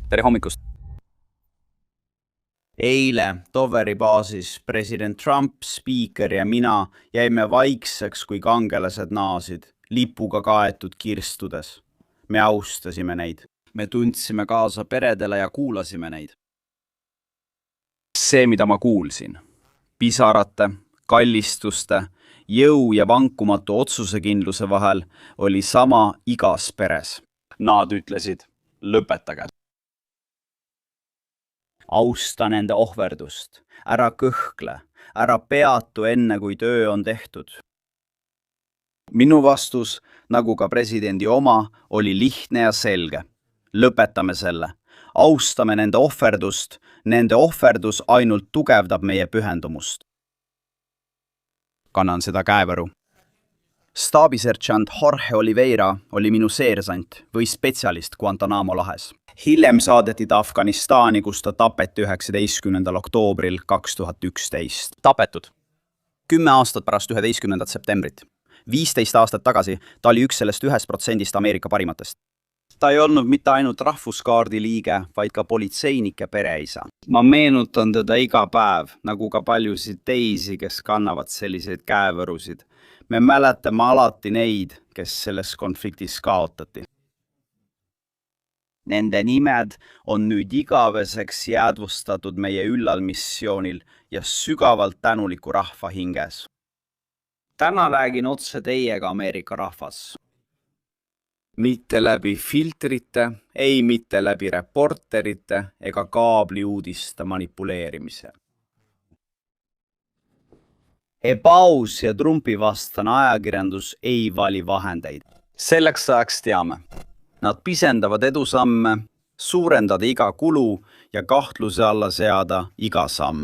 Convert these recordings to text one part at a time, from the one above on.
Tere hommikust! Eile Doveri baasis president Trump, spiiker ja mina jäime vaikseks, kui kangelased naasid, lipuga kaetud kirstudes. Me austasime neid. Me tundsime kaasa peredele ja kuulasime neid. See, mida ma kuulsin. Pisarate, kallistuste, jõu ja vankumatu otsusekindluse vahel oli sama igas peres. Nad ütlesid, lõpetage. Austa nende ohverdust, ära kõhkle, ära peatu enne, kui töö on tehtud. Minu vastus, nagu ka presidendi oma, oli lihtne ja selge. Lõpetame selle. Austame nende ohverdust, nende ohverdus ainult tugevdab meie pühendumust. Kannan seda käevõru. Staabisergeant Jorge Oliveira oli minu seersant või spetsialist Guantanamo lahes. Hiljem saadeti ta Afganistani, kus ta tapeti 19. oktoobril 2011. Tapetud. 10 aastat pärast 11. septembrit. 15 aastat tagasi ta oli üks sellest 1% Ameerika parimatest. Ta ei olnud mitte ainult rahvuskaardi liige, vaid ka politseinike pereisa. Ma meenutan teda iga päev, nagu ka paljusid teisi, kes kannavad selliseid käevõrusid. Me mäletame alati neid, kes selles konfliktis kaotati. Nende nimed on nüüd igaveseks jäädvustatud meie üllal missioonil ja sügavalt tänuliku rahva hinges. Täna räägin otse teiega, Ameerika rahvas. Mitte läbi filtrite, ei mitte läbi reporterite ega kaabliuudiste manipuleerimise. Ebaus ja Trumpi vastane ajakirjandus ei vali vahendeid. Selleks ajaks teame. Nad pisendavad edusamme, suurendada iga kulu ja kahtluse alla seada iga samm.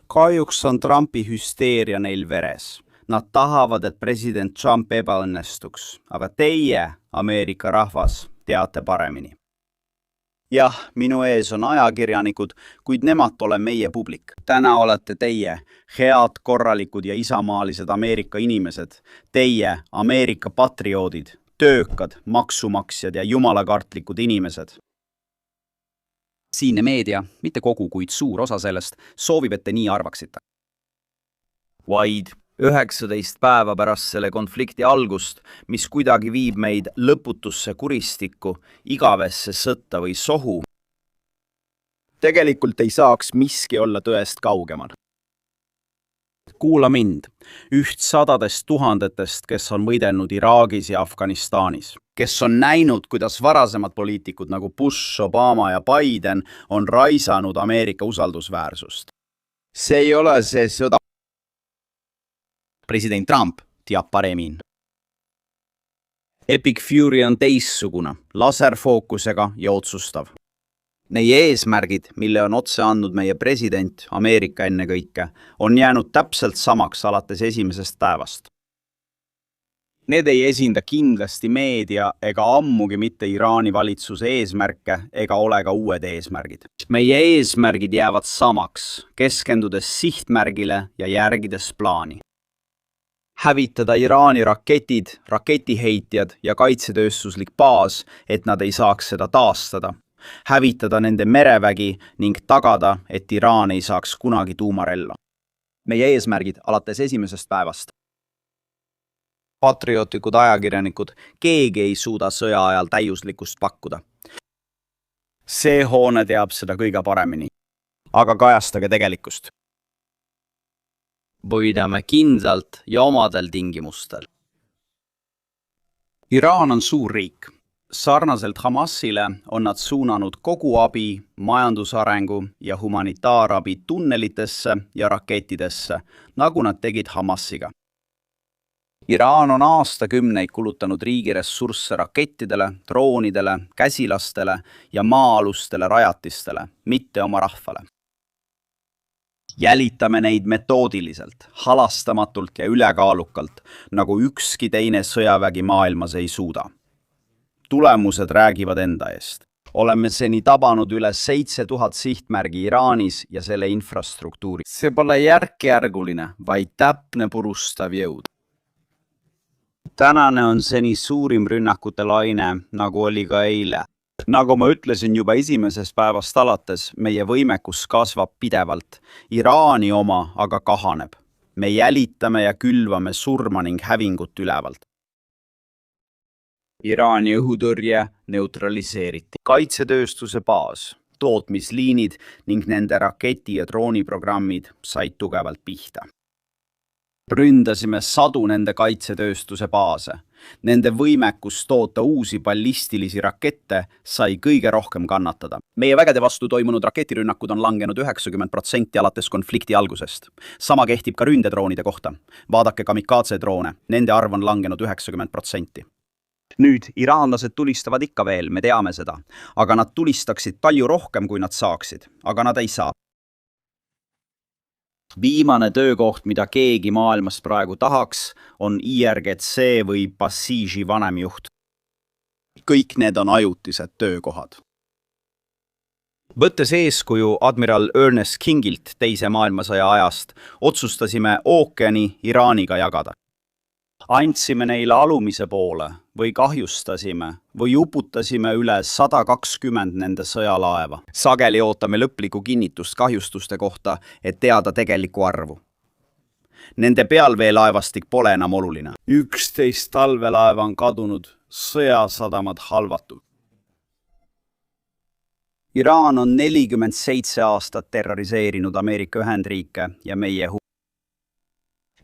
Kahjuks on Trumpi hüsteeria neil veres. Nad tahavad, et president Trump ebaõnnestuks, aga teie, Ameerika rahvas, teate paremini. Jah, minu ees on ajakirjanikud, kuid nemad pole meie publik. Täna olete teie, head, korralikud ja isamaalised Ameerika inimesed, teie, Ameerika patrioodid, töökad, maksumaksjad ja jumalakartlikud inimesed. Siinne meedia, mitte kogu, kuid suur osa sellest, soovib, et te nii arvaksite. Vaid 19 päeva pärast selle konflikti algust, mis kuidagi viib meid lõputusse kuristikku, igavesse sõtta või sohu, tegelikult ei saaks miski olla tõest kaugemal. Kuula mind, üht sadadest tuhandetest, kes on võidelnud Iraagis ja Afganistanis, kes on näinud, kuidas varasemad poliitikud nagu Bush, Obama ja Biden on raisanud Ameerika usaldusväärsust. See ei ole see sõda. President Trump teab paremini. Epic Fury on teissugune, laserfookusega ja otsustav. Neie eesmärgid, mille on otse andnud meie president, Ameerika ennekõike, on jäänud täpselt samaks alates esimesest päevast. Need ei esinda kindlasti meedia ega ammugi mitte Iraani valitsuse eesmärke ega ole ka uued eesmärgid. Meie eesmärgid jäävad samaks, keskendudes sihtmärgile ja järgides plaani. Hävitada Iraani raketid, raketiheitjad ja kaitsetööstuslik baas, et nad ei saaks seda taastada. Hävitada nende merevägi ning tagada, et Iraan ei saaks kunagi tuumarelva. Meie eesmärgid alates esimesest päevast. Patriootlikud ajakirjanikud, keegi ei suuda sõja ajal täiuslikkust pakkuda. See hoone teab seda kõige paremini. Aga kajastage tegelikkust. Võidame kindlalt ja omadel tingimustel. Iraan on suur riik. Sarnaselt Hamasile on nad suunanud kogu abi, majandusarengu ja humanitaarabi tunnelitesse ja rakettidesse, nagu nad tegid Hamasiga. Iraan on aastakümneid kulutanud riigi ressursse rakettidele, droonidele, käsilastele ja maa-alustele rajatistele, mitte oma rahvale. Jälitame neid metoodiliselt, halastamatult ja ülekaalukalt, nagu ükski teine sõjavägi maailmas ei suuda. Tulemused räägivad enda eest. Oleme seni tabanud üle 7000 sihtmärgi Iraanis ja selle infrastruktuuri. See pole järk-järguline, vaid täpne purustav jõud. Tänane on seni suurim rünnakute laine, nagu oli ka eile. Nagu ma ütlesin juba esimesest päevast alates, meie võimekus kasvab pidevalt. Iraani oma aga kahaneb. Me jälitame ja külvame surma ning hävingut ülevalt. Iraani õhutõrje neutraliseeriti. Kaitsetööstuse baas, tootmisliinid ning nende raketi- ja drooniprogrammid said tugevalt pihta. Ründasime sadu nende kaitsetööstuse baase. Nende võimekus toota uusi ballistilisi rakette sai kõige rohkem kannatada. Meie vägede vastu toimunud raketirünnakud on langenud 90% alates konflikti algusest. Sama kehtib ka ründedroonide kohta. Vaadake kamikaze droone, nende arv on langenud 90%. Nüüd iraanlased tulistavad ikka veel, me teame seda. Aga nad tulistaksid palju rohkem, kui nad saaksid. Aga nad ei saa. Viimane töökoht, mida keegi maailmas praegu tahaks, on IRGC või Basiji vanemjuht. Kõik need on ajutised töökohad. Võttes eeskuju admiral Ernest Kingilt teise maailmasõja ajast, otsustasime ookeani Iraaniga jagada. Andsime neile alumise poole või kahjustasime või uputasime üle 120 nende sõjalaeva. Sageli ootame lõplikku kinnitust kahjustuste kohta, et teada tegelikku arvu. Nende pealveelaevastik pole enam oluline. 11 talvelaeva on kadunud, sõjasadamad halvatud. Iraan on 47 aastat terroriseerinud Ameerika Ühendriike ja meie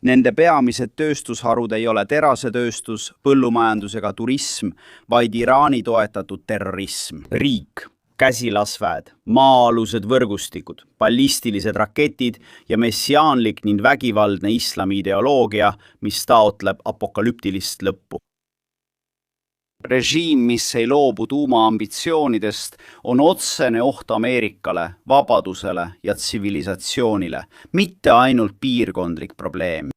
Nende peamised tööstusharud ei ole terasetööstus, põllumajandus ega turism, vaid Iraani toetatud terrorism. Riik, käsilasväed, maa-alused võrgustikud, ballistilised raketid ja messiaanlik ning vägivaldne islami ideoloogia, mis taotleb apokalüptilist lõppu. Režiim, mis ei loobu tuumaambitsioonidest, on otsene oht Ameerikale, vabadusele ja tsivilisatsioonile, mitte ainult piirkondlik probleem.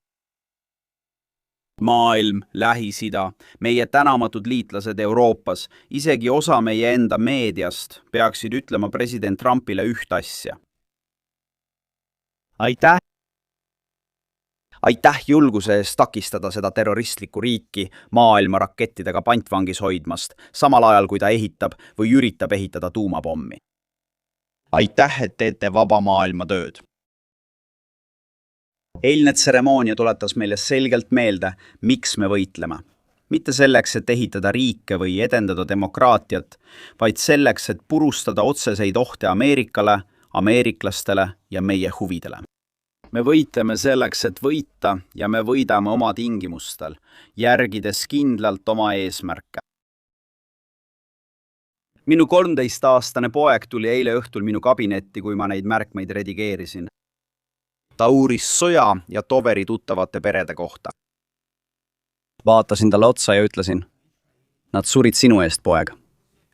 Maailm, Lähis-Ida, meie tänamatud liitlased Euroopas, isegi osa meie enda meediast peaksid ütlema president Trumpile üht asja. Aitäh julguse eest takistada seda terroristlikku riiki maailma rakettidega pantvangis hoidmast, samal ajal kui ta ehitab või üritab ehitada tuumapommi. Aitäh, et teete vaba maailma tööd. Eilne tseremoonia tuletas meile selgelt meelde, miks me võitleme. Mitte selleks, et ehitada riike või edendada demokraatiat, vaid selleks, et purustada otseseid ohte Ameerikale, ameeriklastele ja meie huvidele. Me võitleme selleks, et võita ja me võidame oma tingimustel, järgides kindlalt oma eesmärke. Minu 13-aastane poeg tuli eile õhtul minu kabinetti, kui ma neid märkmeid redigeerisin. Ta uuris Sõja ja Toveri tuttavate perede kohta. Vaatasin talle otsa ja ütlesin, nad surid sinu eest, poeg,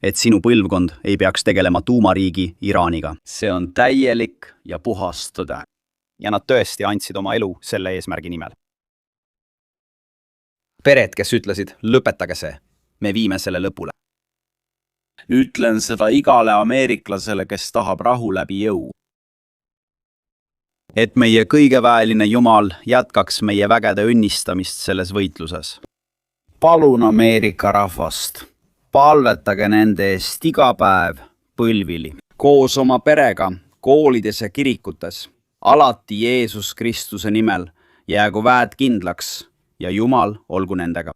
et sinu põlvkond ei peaks tegelema tuumariigi Iraaniga. See on täielik ja puhas tõde. Ja nad tõesti andsid oma elu selle eesmärgi nimel. Pered, kes ütlesid, lõpetage see, me viime selle lõpule. Ütlen seda igale ameeriklasele, kes tahab rahu läbi jõu. Et meie kõigeväeline Jumal jätkaks meie vägede õnnistamist selles võitluses. Palun Ameerika rahvast, palvetage nende eest iga päev põlvili. Koos oma perega, koolides ja kirikutes. Alati Jeesus Kristuse nimel, jäägu väed kindlaks ja Jumal olgu nendega.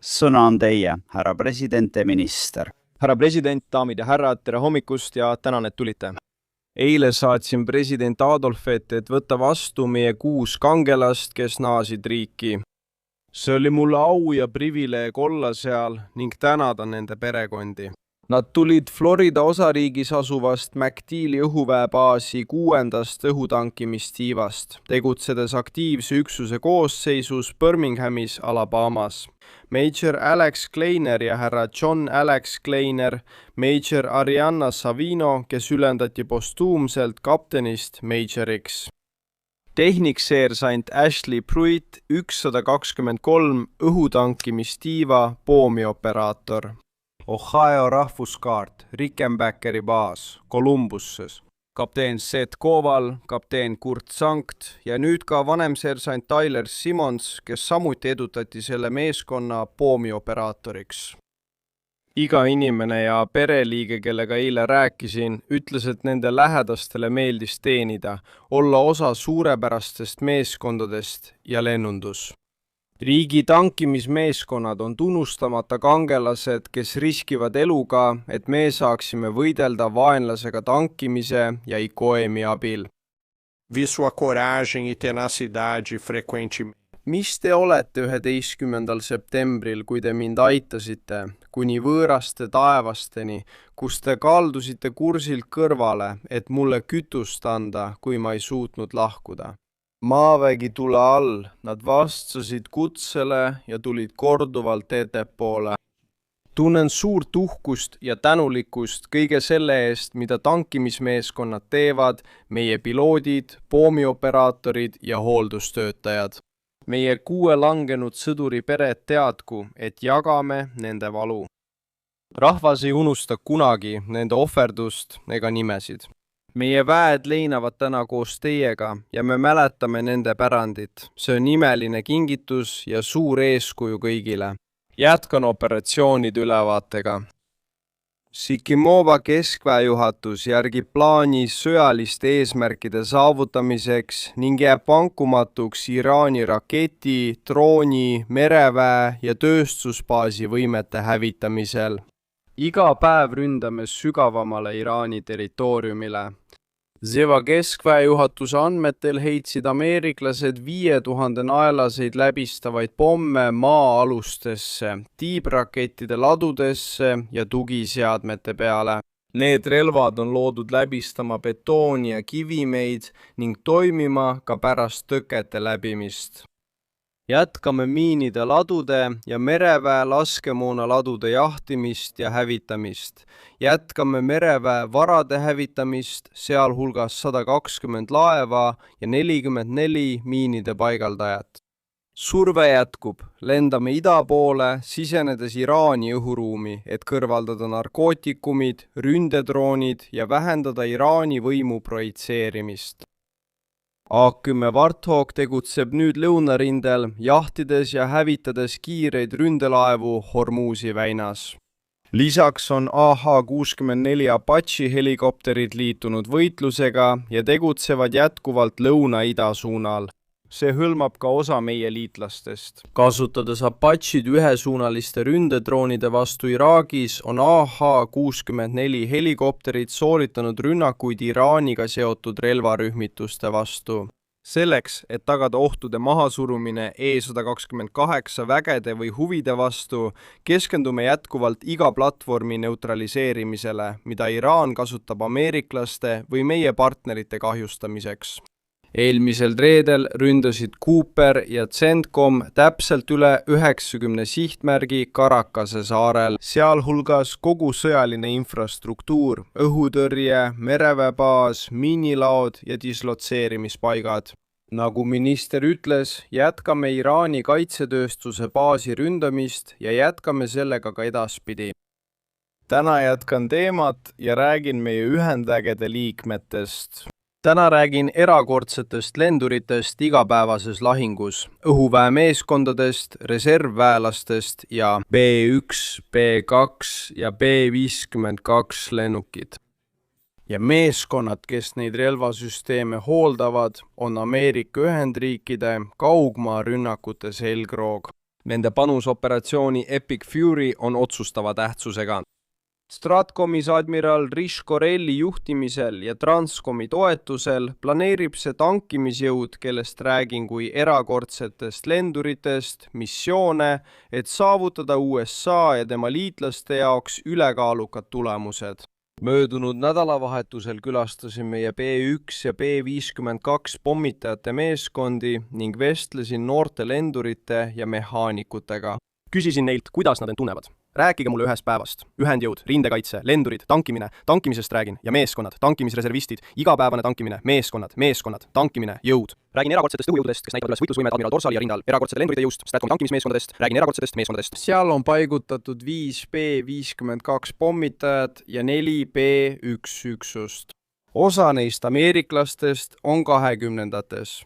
Sõna on teie, härra president ja minister. Härra president, daamid ja härrad, tere hommikust ja tänan, et tulite. Eile saatsin president Adolfet, et võtta vastu meie 6 kangelast, kes naasid riiki. See oli mulle au ja privileeg olla seal ning tänada nende perekondi. Nad tulid Florida osariigis asuvast MacDeali õhuväebaasi 6. õhutankimistiivast, tegutsedes aktiivse üksuse koosseisus Birminghamis, Alabamas. Major Alex Kleiner ja härra John Alex Kleiner, Major Arianna Savino, kes ülendati postuumselt kaptenist majoriks. Tehnikseersant Ashley Pruitt, 123 õhutankimistiiva poomioperaator. Ohio rahvuskaart, Rickenbackeri baas, Columbusses. Kapteen Seth Koval, kapteen Kurt Sankt ja nüüd ka vanemseersant Tyler Simmons, kes samuti edutati selle meeskonna poomioperaatoriks. iga inimene ja pereliige, kellega eile rääkisin, ütles, et nende lähedastele meeldis teenida, olla osa suurepärastest meeskondadest ja lennundus. Riigi tankimismeeskonnad on tunnustamata kangelased, kes riskivad eluga, et me saaksime võidelda vaenlasega tankimise ja ICOM-i abil. Vi sua coragem e tenacidade frequentemente. Mis te olete 11. septembril, kui te mind aitasite, kuni võõraste taevasteni, kus te kaldusite kursilt kõrvale, et mulle kütust anda, kui ma ei suutnud lahkuda? Maavägi tule all, nad vastasid kutsele ja tulid korduvalt ettepoole. Tunnen suurt uhkust ja tänulikkust kõige selle eest, mida tankimismeeskonnad teevad, meie piloodid, poomiooperaatorid ja hooldustöötajad. Meie 6 langenud sõduri pered teadku, et jagame nende valu. Rahvas ei unusta kunagi nende ohverdust ega nimesid. Meie väed leinavad täna koos teiega ja me mäletame nende pärandit. See on imeline kingitus ja suur eeskuju kõigile. Jätkan operatsioonide ülevaatega. Sikimova keskväejuhatus järgib plaani sõjaliste eesmärkide saavutamiseks ning jääb vankumatuks Iraani raketi, drooni, mereväe ja tööstusbaasi võimete hävitamisel. Iga päev ründame sügavamale Iraani territooriumile. Zeva keskväejuhatuse andmetel heitsid ameeriklased 5000 naelaseid läbistavaid pomme maa-alustesse, tiibrakettide ladudesse ja tugiseadmete peale. Need relvad on loodud läbistama betooni ja kivimeid ning toimima ka pärast tõkete läbimist. Jätkame miinide ladude ja mereväe laskemoona ladude jahtimist ja hävitamist. Jätkame mereväe varade hävitamist, sealhulgas 120 laeva ja 44 miinide paigaldajat. Surve jätkub, lendame ida poole, sisenedes Iraani õhuruumi, et kõrvaldada narkootikumid, ründedroonid ja vähendada Iraani võimu projitseerimist. A10 Warthog tegutseb nüüd lõunarindel, jahtides ja hävitades kiireid ründelaevu Hormuzi väinas. Lisaks on AH-64 Apache helikopterid liitunud võitlusega ja tegutsevad jätkuvalt lõuna-ida suunal. See hõlmab ka osa meie liitlastest. Kasutades Apachid ühesuunaliste ründedroonide vastu Iraagis, on AH-64 helikopterid sooritanud rünnakuid Iraaniga seotud relvarühmituste vastu. Selleks, et tagada ohtude mahasurumine E-128 vägede või huvide vastu, keskendume jätkuvalt iga platvormi neutraliseerimisele, mida Iraan kasutab ameeriklaste või meie partnerite kahjustamiseks. Eelmisel reedel ründasid Cooper ja CENTCOM täpselt üle 90 sihtmärgi Caracase saarel, sealhulgas kogu sõjaline infrastruktuur, õhutõrje, mereväebaas, miinilaod ja dislotseerimispaigad. Nagu minister ütles, jätkame Iraani kaitsetööstuse baasi ründamist ja jätkame sellega ka edaspidi. Täna jätkan teemat ja räägin meie ühendvägede liikmetest. Täna räägin erakordsetest lenduritest igapäevases lahingus, õhuväemeeskondadest, reservväelastest ja B1, B2 ja B52 lennukid. Ja meeskonnad, kes neid relvasüsteeme hooldavad, on Ameerika Ühendriikide kaugmaa rünnakute selgroog. Nende panus operatsiooni Epic Fury on otsustava tähtsusega. Stratcomis admiral Rish Corelli juhtimisel ja Transcomi toetusel planeerib see tankimisjõud, kellest räägin kui erakordsetest lenduritest, missioone, et saavutada USA ja tema liitlaste jaoks ülekaalukad tulemused. Möödunud nädalavahetusel külastasin meie B1 ja B52 pommitajate meeskondi ning vestlesin noorte lendurite ja mehaanikutega. Küsisin neilt, kuidas nad end tunnevad. Rääkige mulle ühest päevast. Ühendjõud, rindekaitse, lendurid, tankimine, tankimisest räägin ja meeskonnad, tankimisreservistid, igapäevane tankimine, meeskonnad, tankimine, jõud. Räägin erakordsetest õhujõududest, kes näitavad üles võitlusvõimet admiral Dorsali ja rindal, erakordsete lendurite jõust, Stratcomi tankimismeeskondadest, räägin erakordsetest meeskondadest. Seal on paigutatud 5 B52 pommitajad ja 4 B1 üksust. Osa neist ameeriklastest on 20-ndates.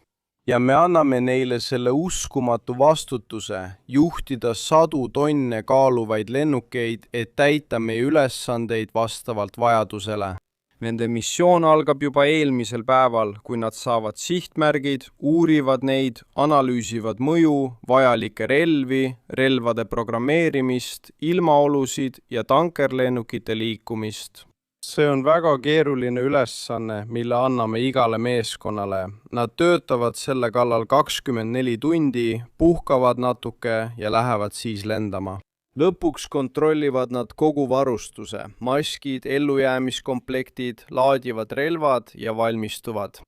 ja me anname neile selle uskumatu vastutuse juhtida 100 tonne kaaluvaid lennukeid, et täita meie ülesandeid vastavalt vajadusele. Nende missioon algab juba eelmisel päeval, kui nad saavad sihtmärgid, uurivad neid, analüüsivad mõju, vajalikke relvi, relvade programmeerimist, ilmaolusid ja tankerlennukite liikumist. See on väga keeruline ülesanne, mille anname igale meeskonnale. Nad töötavad selle kallal 24 tundi, puhkavad natuke ja lähevad siis lendama. Lõpuks kontrollivad nad kogu varustuse, maskid, ellujäämiskomplektid, laadivad relvad ja valmistuvad.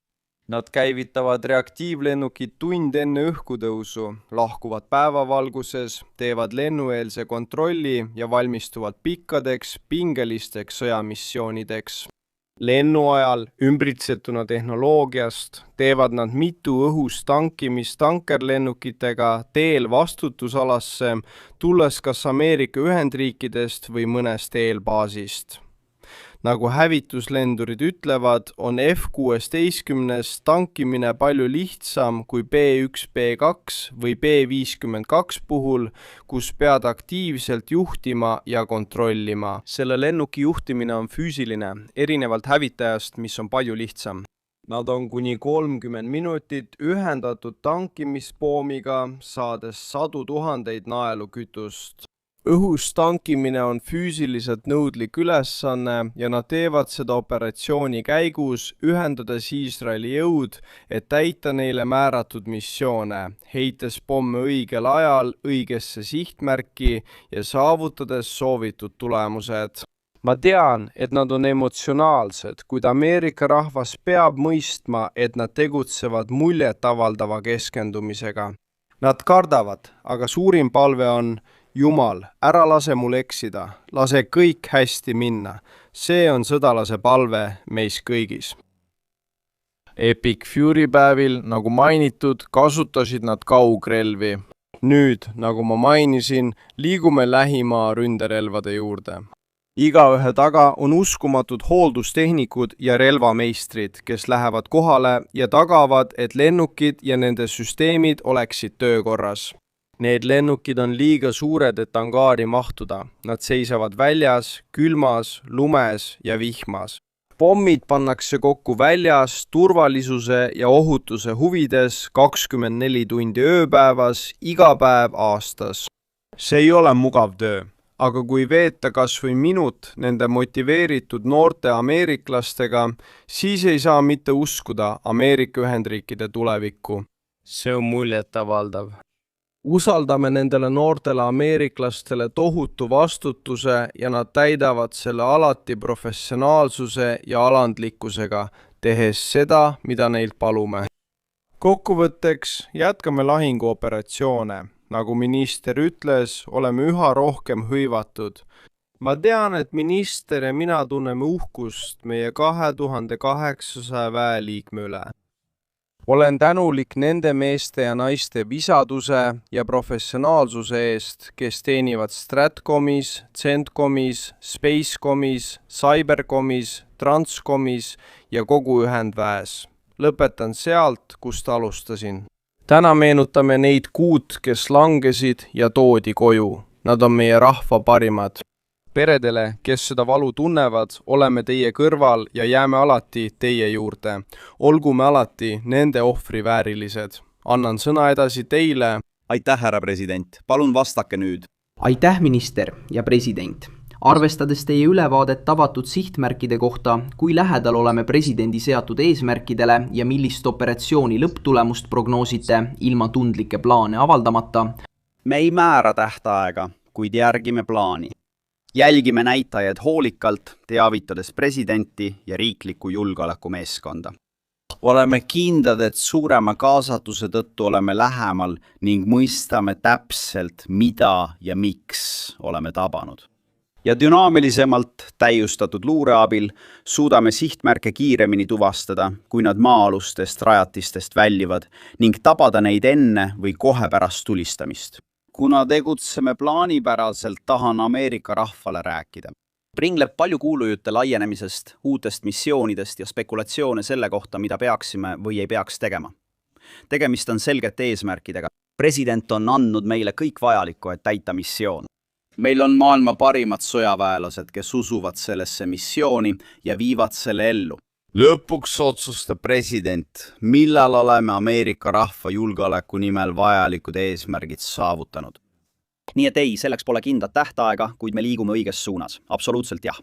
Nad käivitavad reaktiivlennukid tund enne õhkutõusu, lahkuvad päevavalguses, teevad lennueelse kontrolli ja valmistuvad pikkadeks, pingelisteks sõjamissioonideks. Lennu ajal, ümbritsetuna tehnoloogiast, teevad nad mitu õhus tankimist tankerlennukitega teel vastutusalasse, tulles kas Ameerika Ühendriikidest või mõnest eelbaasist. Nagu hävituslendurid ütlevad, on F-16 tankimine palju lihtsam kui B-1, B-2 või B-52 puhul, kus pead aktiivselt juhtima ja kontrollima. Selle lennuki juhtimine on füüsiline, erinevalt hävitajast, mis on palju lihtsam. Nad on kuni 30 minutit ühendatud tankimispoomiga, saades 100 000 naelu kütust. Õhus tankimine on füüsiliselt nõudlik ülesanne ja nad teevad seda operatsiooni käigus, ühendades Iisraeli jõud, et täita neile määratud missioone, heites pomme õigel ajal õigesse sihtmärki ja saavutades soovitud tulemused. Ma tean, et nad on emotsionaalsed, kuid Ameerika rahvas peab mõistma, et nad tegutsevad muljetavaldava keskendumisega. Nad kardavad, aga suurim palve on: Jumal, ära lase mul eksida, lase kõik hästi minna. See on sõdalase palve meis kõigis. Epic Fury päevil, nagu mainitud, kasutasid nad kaugrelvi. Nüüd, nagu ma mainisin, liigume lähimaa ründerelvade juurde. Igaühe taga on uskumatud hooldustehnikud ja relvameistrid, kes lähevad kohale ja tagavad, et lennukid ja nende süsteemid oleksid töökorras. Need lennukid on liiga suured, et angaari mahtuda. Nad seisavad väljas, külmas, lumes ja vihmas. Pommid pannakse kokku väljas, turvalisuse ja ohutuse huvides 24 tundi ööpäevas, iga päev aastas. See ei ole mugav töö, aga kui veeta kas või minut nende motiveeritud noorte ameeriklastega, siis ei saa mitte uskuda Ameerika Ühendriikide tulevikku. See on muljetavaldav. Usaldame nendele noortele ameeriklastele tohutu vastutuse ja nad täidavad selle alati professionaalsuse ja alandlikkusega, tehes seda, mida neilt palume. Kokkuvõtteks jätkame lahinguoperatsioone. Nagu minister ütles, oleme üha rohkem hõivatud. Ma tean, et minister ja mina tunneme uhkust meie 2800 väeliikme üle. Olen tänulik nende meeste ja naiste visaduse ja professionaalsuse eest, kes teenivad Stratcomis, Centcomis, Spacecomis, Cybercomis, Transcomis ja kogu ühendväes. Lõpetan sealt, kust alustasin. Täna meenutame neid 6, kes langesid ja toodi koju. Nad on meie rahva parimad. Peredele, kes seda valu tunnevad, oleme teie kõrval ja jääme alati teie juurde. Olgu me alati nende ohvri väärilised. Annan sõna edasi teile. Aitäh, härra president. Palun vastake nüüd. Aitäh, minister ja president. Arvestades teie ülevaadet avatud sihtmärkide kohta, kui lähedal oleme presidendi seatud eesmärkidele ja millist operatsiooni lõpptulemust prognoosite ilma tundlikke plaane avaldamata? Me ei määra tähtaega, kuid järgime plaani. Jälgime näitajaid hoolikalt, teavitades presidenti ja riikliku julgeolekumeeskonda. Oleme kindlad, et suurema kaasatuse tõttu oleme lähemal ning mõistame täpselt, mida ja miks oleme tabanud. Ja dünaamilisemalt täiustatud luure abil suudame sihtmärke kiiremini tuvastada, kui nad maa-alustest rajatistest väljuvad ning tabada neid enne või kohe pärast tulistamist. Kuna tegutseme plaanipäraselt, tahan Ameerika rahvale rääkida. Ringleb palju kuulujutte laienemisest, uutest missioonidest ja spekulatsioone selle kohta, mida peaksime või ei peaks tegema. tegemist on selgete eesmärkidega. President on andnud meile kõik vajalikku, et täita missioon. Meil on maailma parimad sõjaväelased, kes usuvad sellesse missiooni ja viivad selle ellu. Lõpuks otsustab president, millal oleme Ameerika rahva julgeoleku nimel vajalikud eesmärgid saavutanud. Nii et ei, selleks pole kindlat tähtaega, kuid me liigume õiges suunas. Absoluutselt jah.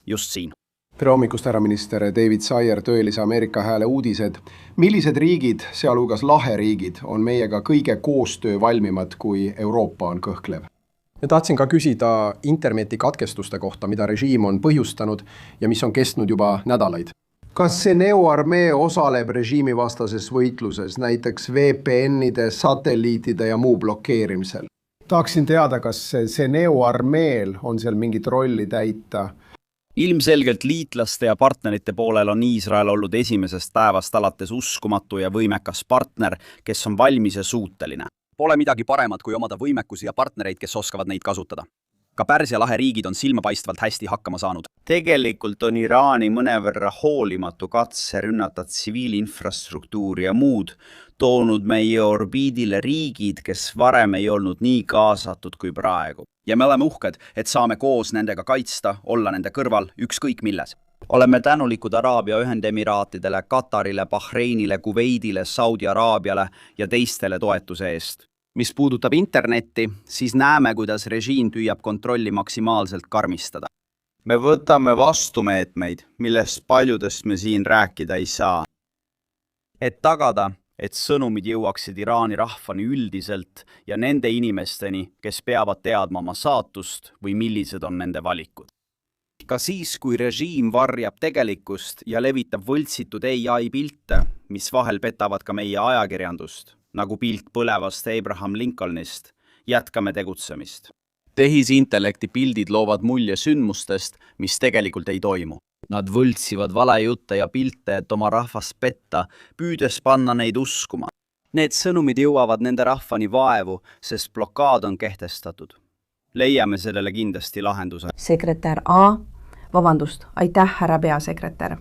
Just siin. Tere hommikust, härra minister David Sayer, Tõelise Ameerika Hääle uudised. Millised riigid, sealhulgas laheriigid, on meiega kõige koostöö valmimad, kui Euroopa on kõhklev? Ja tahtsin ka küsida internetikatkestuste kohta, mida režiim on põhjustanud ja mis on kestnud juba nädalaid. Kas see neoarmee osaleb režiimi vastases võitluses, näiteks VPN-ide, satelliitide ja muu blokeerimisel? Tahaksin teada, kas see neoarmeel on seal mingit rolli täita? Ilmselgelt liitlaste ja partnerite poolel on Iisrael olnud esimesest päevast alates uskumatu ja võimekas partner, kes on valmis ja suuteline. Pole midagi paremat kui omada võimekusi ja partnereid, kes oskavad neid kasutada. Ka Pärsia lahe riigid on silmapaistvalt hästi hakkama saanud. Tegelikult on Iraani mõnevõrra hoolimatu katse rünnata tsiviilinfrastruktuuri ja muud toonud meie orbiidile riigid, kes varem ei olnud nii kaasatud kui praegu. Ja me oleme uhked, et saame koos nendega kaitsta, olla nende kõrval ükskõik milles. Oleme tänulikud Araabia Ühendemiraatidele, Katarile, Bahreinile, Kuveidile, Saudi Araabiale ja teistele toetuse eest. Mis puudutab internetti, siis näeme, kuidas režiim püüab kontrolli maksimaalselt karmistada. Me võtame vastumeetmeid, millest paljudest me siin rääkida ei saa. Et tagada, et sõnumid jõuaksid Iraani rahvani üldiselt ja nende inimesteni, kes peavad teadma oma saatust või millised on nende valikud. Ka siis, kui režiim varjab tegelikkust ja levitab võltsitud AI pilte, mis vahel petavad ka meie ajakirjandust, nagu pilt põlevast Abraham Lincolnist, jätkame tegutsemist. Tehisintellekti pildid loovad mulje sündmustest, mis tegelikult ei toimu. Nad võltsivad valejutte ja pilte, et oma rahvast petta, püüdes panna neid uskuma. Need sõnumid jõuavad nende rahvani vaevu, sest blokaad on kehtestatud. Leiame sellele kindlasti lahenduse. Sekretär A. Vabandust, aitäh, härra peasekretär.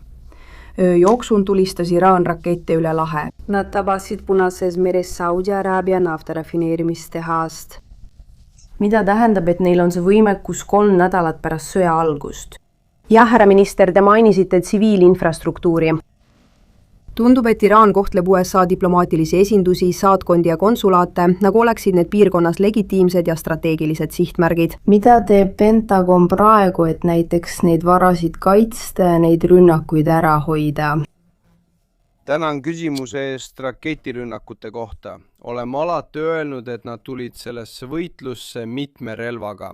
Jooksul tulistas Iraan rakette üle lahe. Nad tabasid Punases meres Saudi Araabia naftarafineerimistehast. Mida tähendab, et neil on see võimekus 3 nädalat pärast sõja algust? Jah, härra minister, te mainisite tsiviilinfrastruktuuri. Tundub, et Iraan kohtleb USA diplomaatilisi esindusi, saatkondi ja konsulaate, nagu oleksid need piirkonnas legitiimsed ja strateegilised sihtmärgid. Mida teeb Pentagon praegu, et näiteks neid varasid kaitsta ja neid rünnakuid ära hoida? Tänan küsimuse eest raketirünnakute kohta. Oleme alati öelnud, et nad tulid sellesse võitlusse mitme relvaga.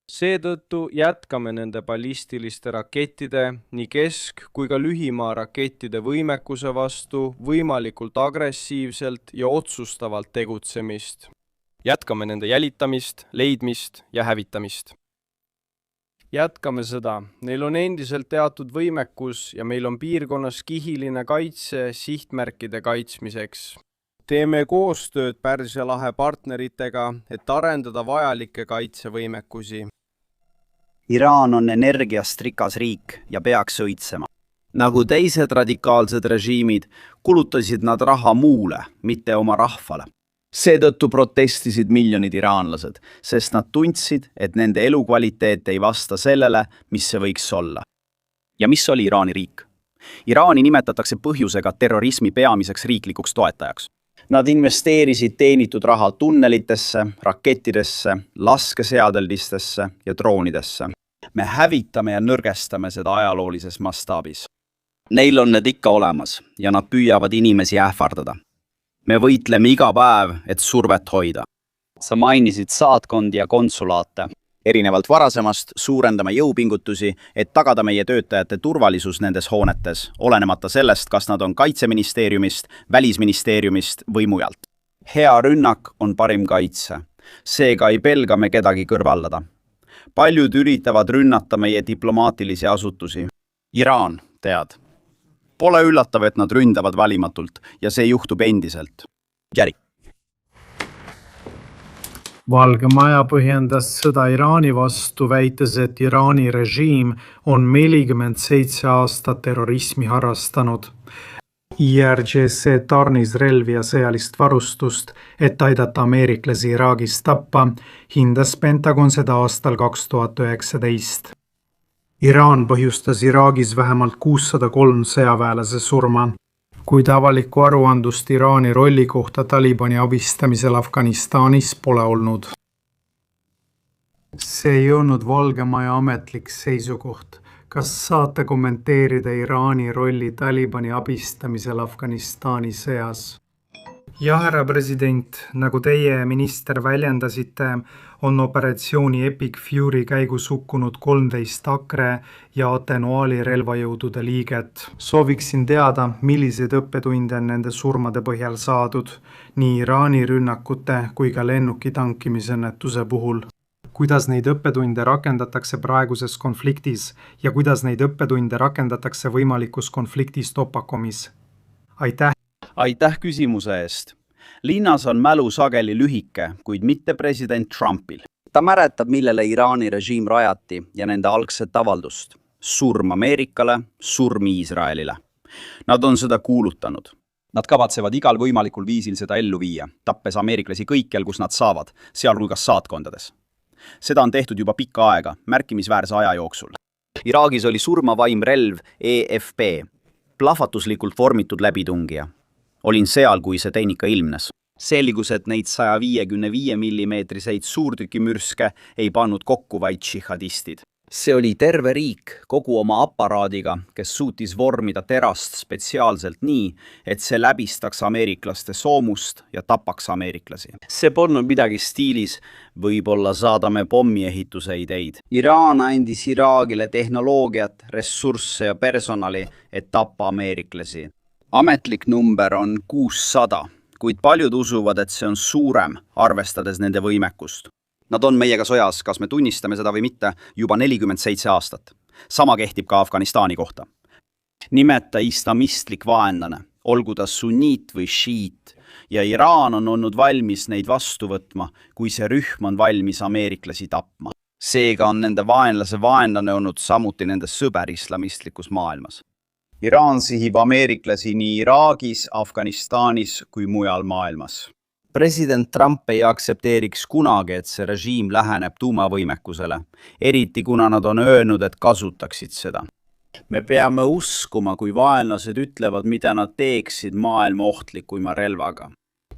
Seetõttu jätkame nende ballistiliste rakettide nii kesk- kui ka lühimaa rakettide võimekuse vastu võimalikult agressiivselt ja otsustavalt tegutsemist. Jätkame nende jälitamist, leidmist ja hävitamist. Jätkame seda. Neil on endiselt teatud võimekus ja meil on piirkonnas kihiline kaitse sihtmärkide kaitsmiseks. Teeme koostööd Pärsia lahe partneritega, et arendada vajalikke kaitsevõimekusi. Iraan on energiast rikas riik ja peaks õitsema. Nagu teised radikaalsed režiimid, kulutasid nad raha muule, mitte oma rahvale. Seetõttu protestisid miljonid iraanlased, sest nad tundsid, et nende elukvaliteet ei vasta sellele, mis see võiks olla. Ja mis oli Iraani riik? Iraani nimetatakse põhjusega terrorismi peamiseks riiklikuks toetajaks. Nad investeerisid teenitud raha tunnelitesse, rakettidesse, laskeseadeldistesse ja droonidesse. Me hävitame ja nõrgestame seda ajaloolises mastaabis. Neil on need ikka olemas ja nad püüavad inimesi ähvardada. Me võitleme iga päev, et survet hoida. Sa mainisid saatkondi ja konsulaate. Erinevalt varasemast suurendame jõupingutusi, et tagada meie töötajate turvalisus nendes hoonetes, olenemata sellest, kas nad on Kaitseministeeriumist, Välisministeeriumist või mujalt. Hea rünnak on parim kaitse. Seega ei pelga me kedagi kõrvaldada. Paljud üritavad rünnata meie diplomaatilisi asutusi. Iraan, tead. Pole üllatav, et nad ründavad valimatult ja see juhtub endiselt. Järi. Valge Maja põhjendas sõda Iraani vastu, väites, et Iraani režiim on 47 aastat terrorismi harrastanud. IRGC tarnis relvi ja sõjalist varustust, et aidata ameeriklasi Iraagis tappa, hindas Pentagon seda aastal 2019. Iraan põhjustas Iraagis vähemalt 603 sõjaväelase surma, kuid avalikku aruandlust Iraani rolli kohta Talibani abistamisel Afganistanis pole olnud. See ei olnud Valge Maja ametlik seisukoht. Kas saate kommenteerida Iraani rolli Talibani abistamisel Afganistani sõjas? Jah, härra president, nagu teie minister väljendasite, on operatsiooni Epic Fury käigus hukkunud 13 Akre ja Atenuali relvajõudude liiget. Sooviksin teada, milliseid õppetunde on nende surmade põhjal saadud, nii Iraani rünnakute kui ka lennuki tankimisõnnetuse puhul. Kuidas neid õppetunde rakendatakse praeguses konfliktis ja kuidas neid õppetunde rakendatakse võimalikus konfliktis Topakomis? Aitäh! Aitäh küsimuse eest. Linnas on mälu sageli lühike, kuid mitte president Trumpil. Ta mäletab, millele Iraani režiim rajati ja nende algset avaldust. Surm Ameerikale, surm Iisraelile. Nad on seda kuulutanud. Nad kavatsevad igal võimalikul viisil seda ellu viia, tappes ameeriklasi kõikjal, kus nad saavad, sealhulgas saatkondades. Seda on tehtud juba pikka aega, märkimisväärse aja jooksul. Iraagis oli surmavaim relv EFP, plahvatuslikult vormitud läbitungija. Olin seal, kui see tehnika ilmnes. Selgus, et neid 155 mm suurtükimürske ei pannud kokku vaid džihadistid. See oli terve riik kogu oma aparaadiga, kes suutis vormida terast spetsiaalselt nii, et see läbistaks ameeriklaste soomust ja tapaks ameeriklasi. See polnud midagi stiilis, võib-olla saadame pommiehituse ideid. Iraan andis Iraagile tehnoloogiat, ressursse ja personali, et tappa ameeriklasi. Ametlik number on 600, kuid paljud usuvad, et see on suurem, arvestades nende võimekust. Nad on meiega sõjas, kas me tunnistame seda või mitte, juba 47 aastat. Sama kehtib ka Afganistani kohta. Nimeta islamistlik vaenlane, olgu ta sunniit või šiit, ja Iraan on olnud valmis neid vastu võtma, kui see rühm on valmis ameeriklasi tapma. Seega on nende vaenlase vaenlane olnud samuti nende sõber islamistlikus maailmas. Iraan sihib ameeriklasi nii Iraagis, Afganistanis kui mujal maailmas. President Trump ei aktsepteeriks kunagi, et see režiim läheneb tuumavõimekusele, eriti kuna nad on öelnud, et kasutaksid seda. Me peame uskuma, kui vaenlased ütlevad, mida nad teeksid maailma ohtlikuima relvaga.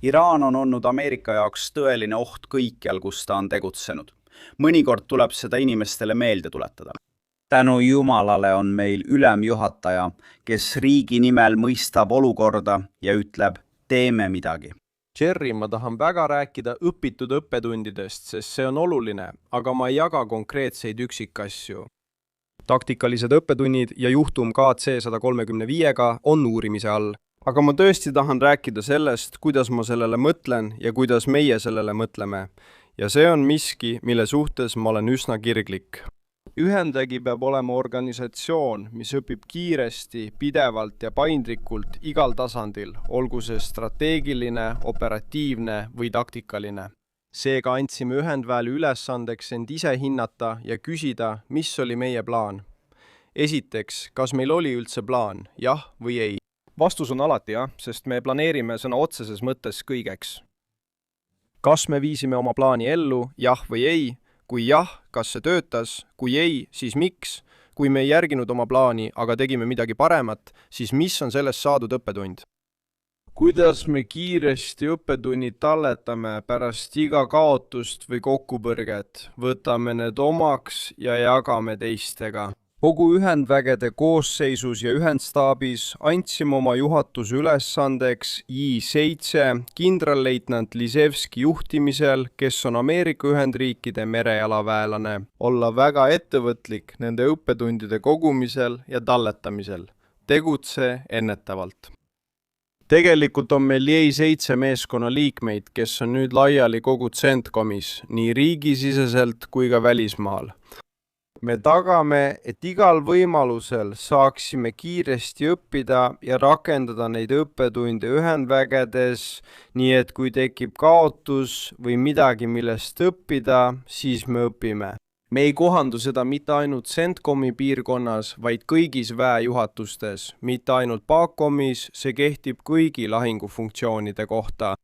Iraan on olnud Ameerika jaoks tõeline oht kõikjal, kus ta on tegutsenud. Mõnikord tuleb seda inimestele meelde tuletada. Tänu Jumalale on meil ülemjuhataja, kes riigi nimel mõistab olukorda ja ütleb, teeme midagi. Jerry, ma tahan väga rääkida õpitud õppetundidest, sest see on oluline, aga ma ei jaga konkreetseid üksikasju. Taktikalised õppetunnid ja juhtum KC-135-ga on uurimise all. Aga ma tõesti tahan rääkida sellest, kuidas ma sellele mõtlen ja kuidas meie sellele mõtleme. Ja see on miski, mille suhtes ma olen üsna kirglik. Ühendvägi peab olema organisatsioon, mis õpib kiiresti, pidevalt ja paindlikult igal tasandil, olgu see strateegiline, operatiivne või taktikaline. Seega andsime Ühendväele ülesandeks end ise hinnata ja küsida, mis oli meie plaan. Esiteks, kas meil oli üldse plaan, jah või ei? Vastus on alati jah, sest me planeerime sõna otseses mõttes kõigeks. Kas me viisime oma plaani ellu, jah või ei? Kui jah, kas see töötas? Kui ei, siis miks? Kui me ei järginud oma plaani, aga tegime midagi paremat, siis mis on sellest saadud õppetund? Kuidas me kiiresti õppetunnid talletame pärast iga kaotust või kokkupõrget? Võtame need omaks ja jagame teistega. Kogu ühendvägede koosseisus ja ühendstaabis andsime oma juhatuse ülesandeks J7 kindralleitnant Lisevski juhtimisel, kes on Ameerika Ühendriikide merejalaväelane, olla väga ettevõtlik nende õppetundide kogumisel ja talletamisel. Tegutse ennetavalt. Tegelikult on meil J7 meeskonna liikmeid, kes on nüüd laiali kogu CENTCOMis, nii riigisiseselt kui ka välismaal. Me tagame, et igal võimalusel saaksime kiiresti õppida ja rakendada neid õppetunde ühendvägedes, nii et kui tekib kaotus või midagi, millest õppida, siis me õpime. me ei kohandu seda mitte ainult CENTCOM-i piirkonnas, vaid kõigis väejuhatustes, mitte ainult PACOM-is, see kehtib kõigi lahingufunktsioonide kohta.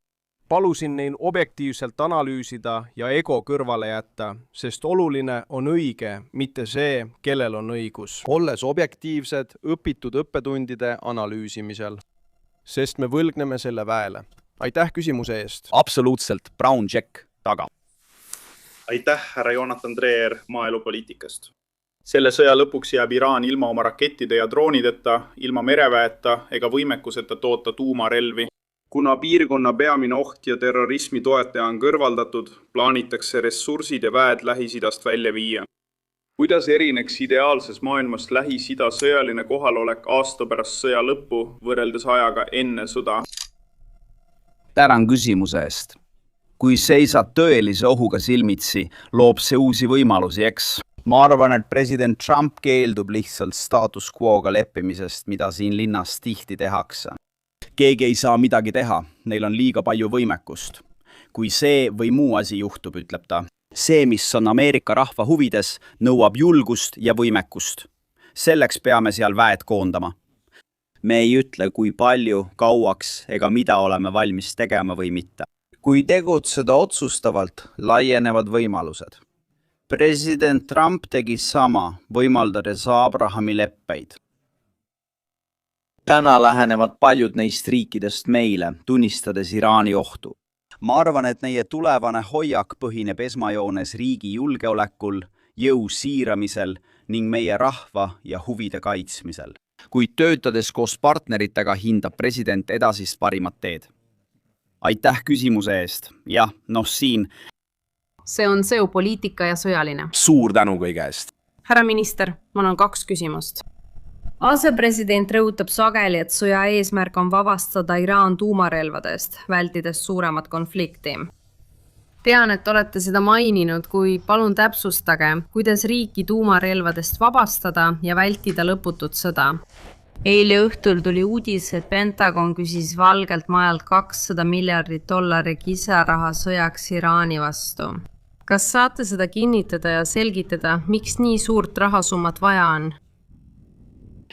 Palusin neil objektiivselt analüüsida ja ego kõrvale jätta, sest oluline on õige, mitte see, kellel on õigus. Olles objektiivsed, õpitud õppetundide analüüsimisel, sest me võlgneme selle väele. Aitäh küsimuse eest. Absoluutselt, Brown Jack taga. Aitäh, härra Jonathan Dreher maaelupoliitikast. Selle sõja lõpuks jääb Iraan ilma oma rakettide ja droonideta, ilma mereväeta ega võimekuseta toota tuumarelvi. Kuna piirkonna peamine oht ja terrorismi toetaja on kõrvaldatud, plaanitakse ressursid ja väed Lähis-Idast välja viia. Kuidas erineks ideaalses maailmas Lähis-Ida sõjaline kohalolek aasta pärast sõja lõppu võrreldes ajaga enne sõda? Tänan küsimuse eest. Kui seisad tõelise ohuga silmitsi, loob see uusi võimalusi, eks? Ma arvan, et president Trump keeldub lihtsalt status quo'ga leppimisest, mida siin linnas tihti tehakse. Keegi ei saa midagi teha, neil on liiga palju võimekust. Kui see või muu asi juhtub, ütleb ta. See, mis on Ameerika rahva huvides, nõuab julgust ja võimekust. Selleks peame seal väed koondama. Me ei ütle, kui palju, kauaks ega mida oleme valmis tegema või mitte. Kui tegutseda otsustavalt, laienevad võimalused. President Trump tegi sama, võimaldades Abrahami leppeid. Täna lähenevad paljud neist riikidest meile, tunnistades Iraani ohtu. Ma arvan, et meie tulevane hoiak põhineb esmajoones riigi julgeolekul, jõu siiramisel ning meie rahva ja huvide kaitsmisel. Kuid töötades koos partneritega hindab president edasist parimat teed. Aitäh küsimuse eest. Jah, siin. See on poliitika ja sõjaline. Suur tänu kõige eest. Härra minister, mul on 2 küsimust. Asepresident rõhutab sageli, et sõja eesmärk on vabastada Iraan tuumarelvadest, vältides suuremat konflikti. Tean, et olete seda maininud, kui palun täpsustage, kuidas riiki tuumarelvadest vabastada ja vältida lõputut sõda. Eile õhtul tuli uudis, et Pentagon küsis Valgelt Majalt $200 miljardit kisaraha sõjaks Iraani vastu. Kas saate seda kinnitada ja selgitada, miks nii suurt rahasummat vaja on?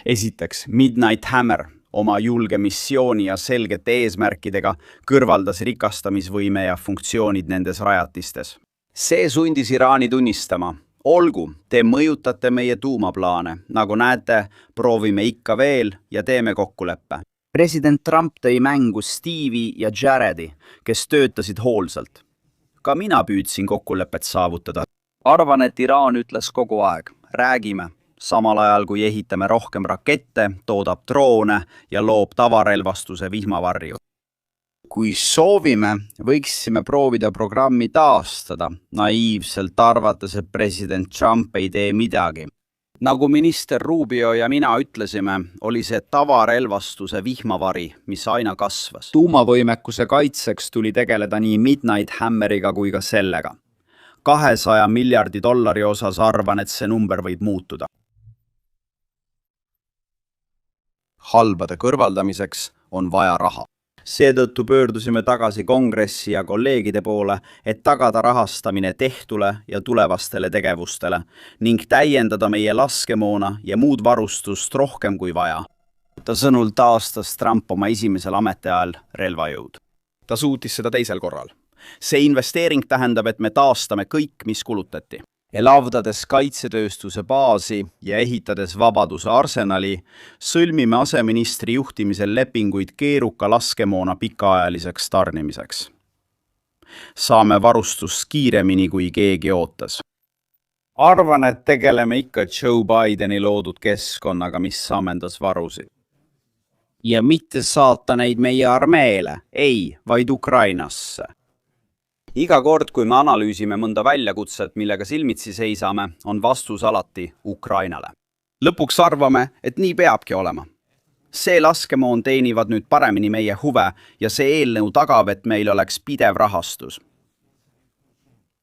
Esiteks, Midnight Hammer oma julge missiooni ja selgete eesmärkidega kõrvaldas rikastamisvõime ja funktsioonid nendes rajatistes. See sundis Iraani tunnistama. Olgu, te mõjutate meie tuumaplaane. Nagu näete, proovime ikka veel ja teeme kokkuleppe. President Trump tõi mängu Steve'i ja Jaredi, kes töötasid hoolsalt. Ka mina püüdsin kokkulepet saavutada. Arvan, et Iraan ütles kogu aeg. Räägime. Samal ajal, kui ehitame rohkem rakette, toodab droone ja loob tavarelvastuse vihmavarju. Kui soovime, võiksime proovida programmi taastada, naiivselt arvates, et president Trump ei tee midagi. Nagu minister Rubio ja mina ütlesime, oli see tavarelvastuse vihmavari, mis aina kasvas. Tuumavõimekuse kaitseks tuli tegeleda nii Midnight Hammeriga kui ka sellega. $200 miljardi osas arvan, et see number võib muutuda. Halbade kõrvaldamiseks on vaja raha. Seetõttu pöördusime tagasi kongressi ja kolleegide poole, et tagada rahastamine tehtule ja tulevastele tegevustele ning täiendada meie laskemoona ja muud varustust rohkem kui vaja. Ta sõnul taastas Trump oma esimesel ametiajal relvajõud. Ta suutis seda teisel korral. See investeering tähendab, et me taastame kõik, mis kulutati. Elavdades kaitsetööstuse baasi ja ehitades Vabaduse arsenali, sõlmime aseministri juhtimisel lepinguid keeruka laskemoona pikaajaliseks tarnimiseks. Saame varustust kiiremini, kui keegi ootas. Arvan, et tegeleme ikka Joe Bideni loodud keskkonnaga, mis ammendas varusid. Ja mitte saata neid meie armeele, ei, vaid Ukrainasse. Iga kord, kui me analüüsime mõnda väljakutset, millega silmitsi seisame, on vastus alati Ukrainale. Lõpuks arvame, et nii peabki olema. See laskemoon teenivad nüüd paremini meie huve ja see eelnõu tagab, et meil oleks pidev rahastus.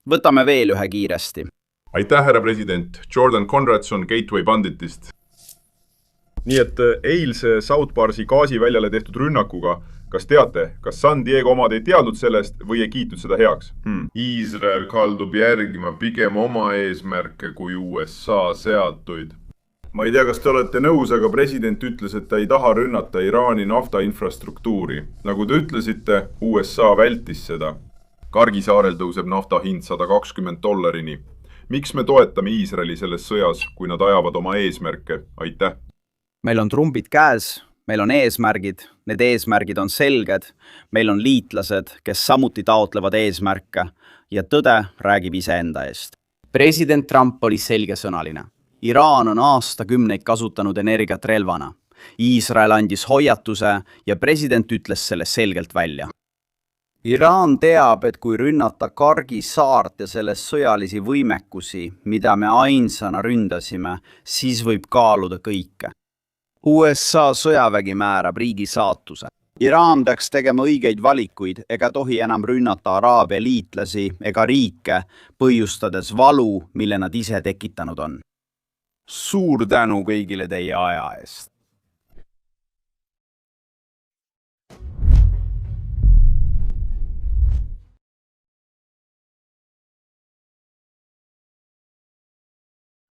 Võtame veel ühe kiiresti. Aitäh, härra president. Jordan Conradson Gateway Banditist. Nii et eilse South Barsi gaasiväljale tehtud rünnakuga kas teate, kas San Diego omad ei teadnud sellest või ei kiitnud seda heaks? Iisrael kaldub järgima pigem oma eesmärke kui USA seatuid. Ma ei tea, kas te olete nõus, aga president ütles, et ta ei taha rünnata Iraani naftainfrastruktuuri. Nagu te ütlesite, USA vältis seda. Kargi saarel tõuseb nafta hind $120. Miks me toetame Iisraeli selles sõjas, kui nad ajavad oma eesmärke? Aitäh! Meil on trumbid käes, meil on eesmärgid, need eesmärgid on selged, meil on liitlased, kes samuti taotlevad eesmärke ja tõde räägib iseenda eest. President Trump oli selgesõnaline. Iraan on aastakümneid kasutanud energiat relvana. Iisrael andis hoiatuse ja president ütles selle selgelt välja. Iraan teab, et kui rünnata Kargi saart ja selles sõjalisi võimekusi, mida me ainsana ründasime, siis võib kaaluda kõike. USA sõjavägi määrab riigi saatuse. Iraan peaks tegema õigeid valikuid ega tohi enam rünnata Araabia liitlasi ega riike, põhjustades valu, mille nad ise tekitanud on. Suur tänu kõigile teie aja eest.